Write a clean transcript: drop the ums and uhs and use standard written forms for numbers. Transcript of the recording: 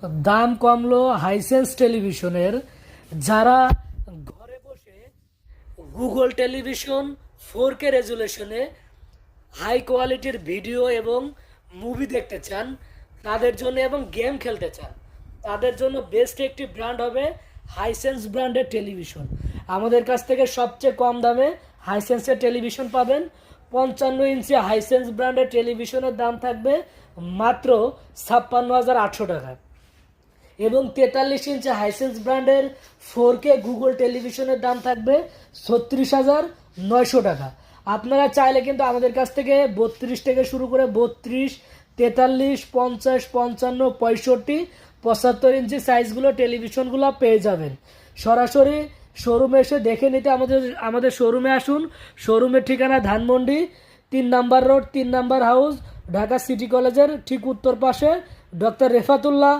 দাম কমলো হাইসেন্স টেলিভিশনের। যারা ঘরে বসে গুগল টেলিভিশন 4K রেজুলেশনে হাই কোয়ালিটির ভিডিও এবং মুভি দেখতে চান তাদের জন্য, এবং গেম খেলতে চান তাদের জন্য বেস্ট একটি ব্র্যান্ড হবে হাইসেন্স ব্র্যান্ডের টেলিভিশন। আমাদের কাছ থেকে সবচেয়ে কম দামে হাইসেন্সের টেলিভিশন পাবেন। 55 ইঞ্চি হাইসেন্স ব্র্যান্ডের টেলিভিশনের দাম থাকবে মাত্র 56,800 টাকা, এবং 43 ইঞ্চি হাইসেন্স ব্র্যান্ডের 4K গুগল টেলিভিশনের দাম থাকবে 36,900 টাকা। আপনারা চাইলে কিন্তু আমাদের কাছ থেকে 32 থেকে শুরু করে 32, 43, 50, 55, 65, 75 ইঞ্চি সাইজগুলো টেলিভিশনগুলো পেয়ে যাবেন। সরাসরি শোরুমে এসে দেখে নিতে আমাদের শোরুমে আসুন। শোরুমের ঠিকানা Dhanmondi 3 number road, 3 number house, Dhaka city কলেজের ঠিক উত্তর পাশে, ডক্টর রেফাতুল্লাহ